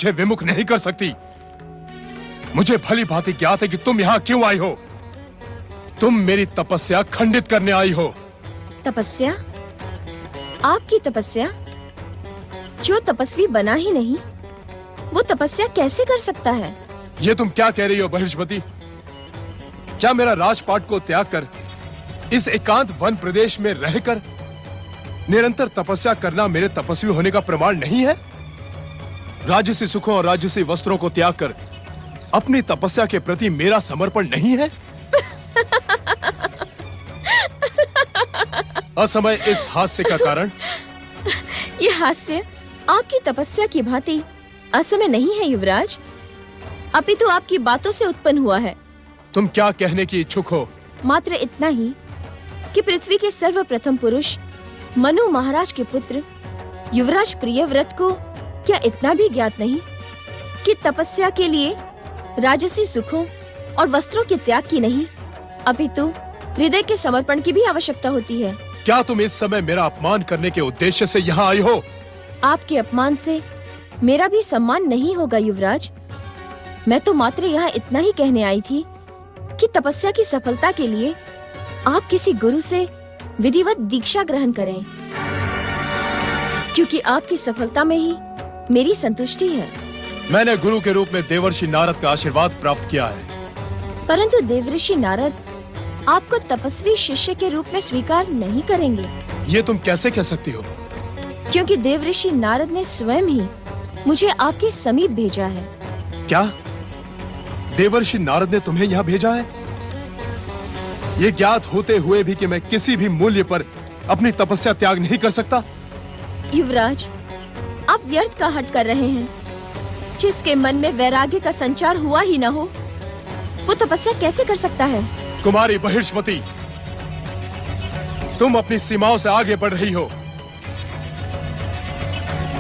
मुझे विमुख नहीं कर सकती। मुझे भली भांति ज्ञात है कि तुम यहाँ क्यों आई हो। तुम मेरी तपस्या खंडित करने आई हो। तपस्या? आपकी तपस्या? जो तपस्वी बना ही नहीं, वो तपस्या कैसे कर सकता है? ये तुम क्या कह रही हो बहिष्मति? क्या मेरा राजपाट को त्याग कर इस एकांत वन प्रदेश में रहकर निरंतर तपस्या करना मेरे तपस्वी होने का प्रमाण नहीं है? राजसी सुखों और राजसी वस्त्रों को त्याग कर अपनी तपस्या के प्रति मेरा समर्पण नहीं है? असमय इस हास्य का कारण? ये हास्य आपकी तपस्या की भांति असमय नहीं है युवराज, अपितु आपकी बातों से उत्पन्न हुआ है। तुम क्या कहने की इच्छुक हो? मात्र इतना ही कि पृथ्वी के सर्वप्रथम पुरुष मनु महाराज के पुत्र युवराज प्रियव्रत को क्या इतना भी ज्ञात नहीं कि तपस्या के लिए राजसी सुखों और वस्त्रों के त्याग की नहीं, अपितु हृदय के समर्पण की भी आवश्यकता होती है। क्या तुम इस समय मेरा अपमान करने के उद्देश्य से यहाँ आई हो? आपके अपमान से मेरा भी सम्मान नहीं होगा युवराज। मैं तो मात्र यहाँ इतना ही कहने आई थी कि तपस्या की सफलता के लिए आप किसी गुरु से विधिवत दीक्षा ग्रहण करें, क्योंकि आपकी सफलता में ही मेरी संतुष्टि है। मैंने गुरु के रूप में देवर्षि नारद का आशीर्वाद प्राप्त किया है। परंतु देवर्षि नारद आपको तपस्वी शिष्य के रूप में स्वीकार नहीं करेंगे। ये तुम कैसे कह सकती हो? क्योंकि देवर्षि नारद ने स्वयं ही मुझे आपके समीप भेजा है। क्या? देवर्षि नारद ने तुम्हें यहाँ भेजा है? ये ज्ञात होते हुए भी कि मैं किसी भी मूल्य पर अपनी तपस्या त्याग नहीं कर सकता? युवराज, आप व्यर्थ का हट कर रहे हैं। जिसके मन में वैराग्य का संचार हुआ ही न हो, वो तपस्या कैसे कर सकता है? कुमारी बहिष्मति, तुम अपनी सीमाओं से आगे बढ़ रही हो।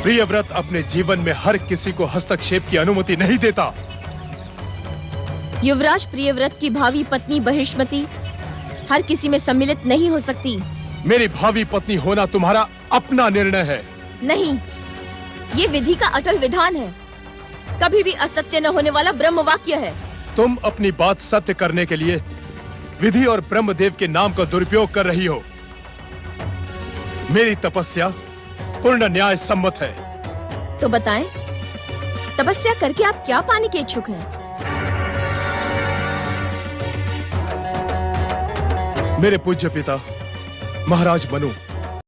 प्रियव्रत अपने जीवन में हर किसी को हस्तक्षेप की अनुमति नहीं देता। युवराज प्रियव्रत की भावी पत्नी बहिष्मति हर किसी में सम्मिलित नहीं हो सकती। मेरी भावी पत्नी होना तुम्हारा अपना निर्णय है। नहीं, ये विधि का अटल विधान है, कभी भी असत्य न होने वाला ब्रह्म वाक्य है। तुम अपनी बात सत्य करने के लिए विधि और ब्रह्मदेव के नाम का दुरुपयोग कर रही हो। मेरी तपस्या पूर्ण न्याय सम्मत है। तो बताएं, तपस्या करके आप क्या पाने के इच्छुक हैं? मेरे पूज्य पिता महाराज मनु